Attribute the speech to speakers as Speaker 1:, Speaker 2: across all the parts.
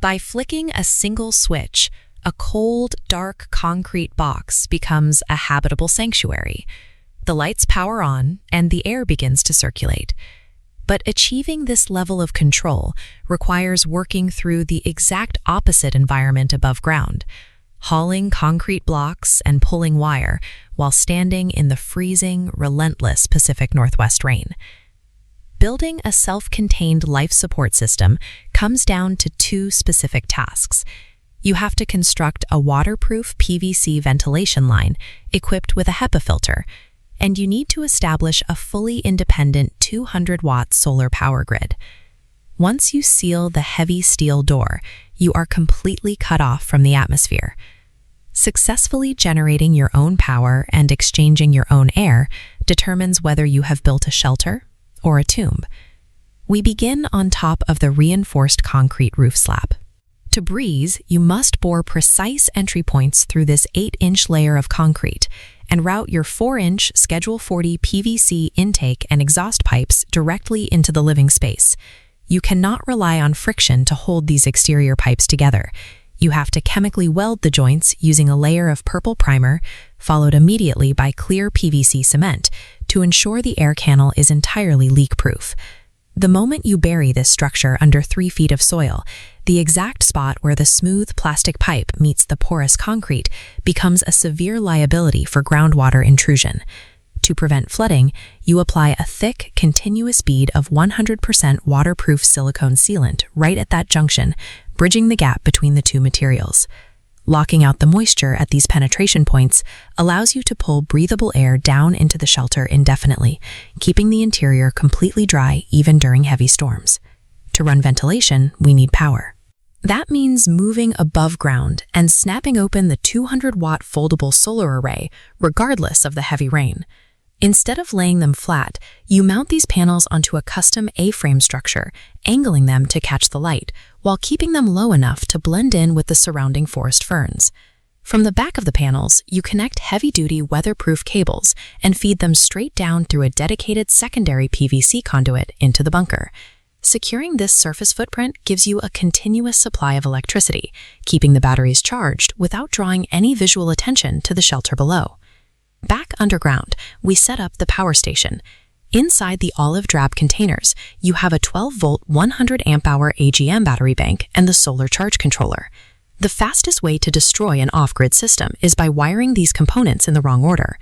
Speaker 1: By flicking a single switch, a cold, dark concrete box becomes a habitable sanctuary. The lights power on, and the air begins to circulate. But achieving this level of control requires working through the exact opposite environment above ground, hauling concrete blocks and pulling wire while standing in the freezing, relentless Pacific Northwest rain. Building a self-contained life support system comes down to two specific tasks. You have to construct a waterproof PVC ventilation line equipped with a HEPA filter, and you need to establish a fully independent 200-watt solar power grid. Once you seal the heavy steel door, you are completely cut off from the atmosphere. Successfully generating your own power and exchanging your own air determines whether you have built a shelter or a tomb. We begin on top of the reinforced concrete roof slab. To breeze, you must bore precise entry points through this 8-inch layer of concrete and route your 4-inch Schedule 40 PVC intake and exhaust pipes directly into the living space. You cannot rely on friction to hold these exterior pipes together. You have to chemically weld the joints using a layer of purple primer, followed immediately by clear PVC cement, to ensure the air channel is entirely leak-proof. The moment you bury this structure under 3 feet of soil, the exact spot where the smooth plastic pipe meets the porous concrete becomes a severe liability for groundwater intrusion. To prevent flooding, you apply a thick, continuous bead of 100% waterproof silicone sealant right at that junction, bridging the gap between the two materials. Locking out the moisture at these penetration points allows you to pull breathable air down into the shelter indefinitely, keeping the interior completely dry even during heavy storms. To run ventilation, we need power. That means moving above ground and snapping open the 200-watt foldable solar array, regardless of the heavy rain. Instead of laying them flat, you mount these panels onto a custom A-frame structure, angling them to catch the light, while keeping them low enough to blend in with the surrounding forest ferns. From the back of the panels, you connect heavy-duty weatherproof cables and feed them straight down through a dedicated secondary PVC conduit into the bunker. Securing this surface footprint gives you a continuous supply of electricity, keeping the batteries charged without drawing any visual attention to the shelter below. Back underground, we set up the power station. Inside the olive drab containers, you have a 12-volt 100 amp-hour AGM battery bank and the solar charge controller. The fastest way to destroy an off-grid system is by wiring these components in the wrong order.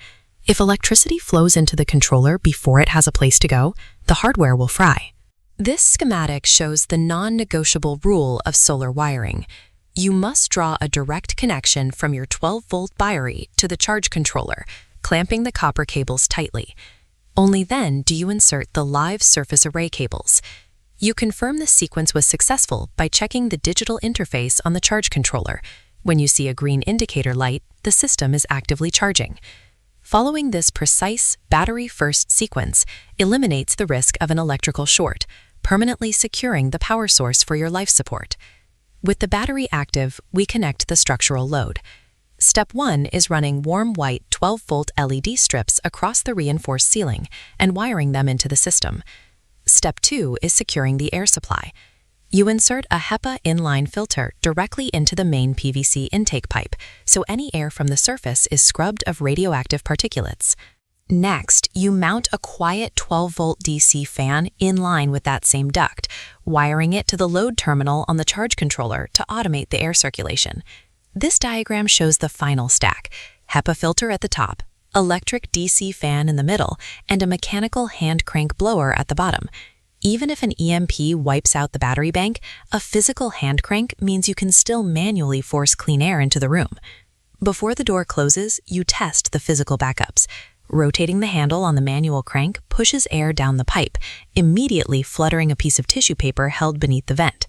Speaker 1: If electricity flows into the controller before it has a place to go, the hardware will fry. This schematic shows the non-negotiable rule of solar wiring. You must draw a direct connection from your 12-volt battery to the charge controller, clamping the copper cables tightly. Only then do you insert the live surface array cables. You confirm the sequence was successful by checking the digital interface on the charge controller. When you see a green indicator light, the system is actively charging. Following this precise battery-first sequence eliminates the risk of an electrical short, permanently securing the power source for your life support. With the battery active, we connect the structural load. Step 1 is running warm white 12-volt LED strips across the reinforced ceiling and wiring them into the system. Step 2 is securing the air supply. You insert a HEPA inline filter directly into the main PVC intake pipe, so any air from the surface is scrubbed of radioactive particulates. Next, you mount a quiet 12-volt DC fan in line with that same duct, wiring it to the load terminal on the charge controller to automate the air circulation. This diagram shows the final stack: HEPA filter at the top, electric DC fan in the middle, and a mechanical hand crank blower at the bottom. Even if an EMP wipes out the battery bank, a physical hand crank means you can still manually force clean air into the room. Before the door closes, you test the physical backups. Rotating the handle on the manual crank pushes air down the pipe, immediately fluttering a piece of tissue paper held beneath the vent.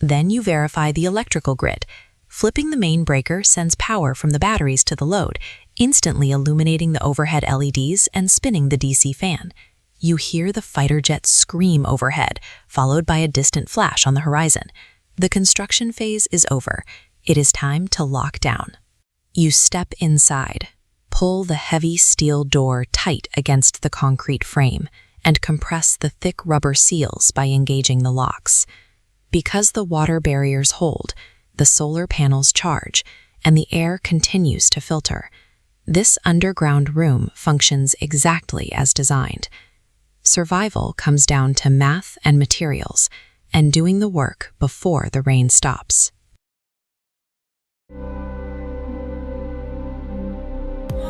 Speaker 1: Then you verify the electrical grid. Flipping the main breaker sends power from the batteries to the load, instantly illuminating the overhead LEDs and spinning the DC fan. You hear the fighter jet scream overhead, followed by a distant flash on the horizon. The construction phase is over. It is time to lock down. You step inside, pull the heavy steel door tight against the concrete frame, and compress the thick rubber seals by engaging the locks. Because the water barriers hold, the solar panels charge, and the air continues to filter. This underground room functions exactly as designed. Survival comes down to math and materials, and doing the work before the rain stops.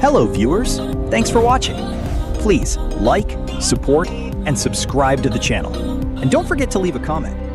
Speaker 2: Hello viewers, thanks for watching. Please like, support, and subscribe to the channel. And don't forget to leave a comment.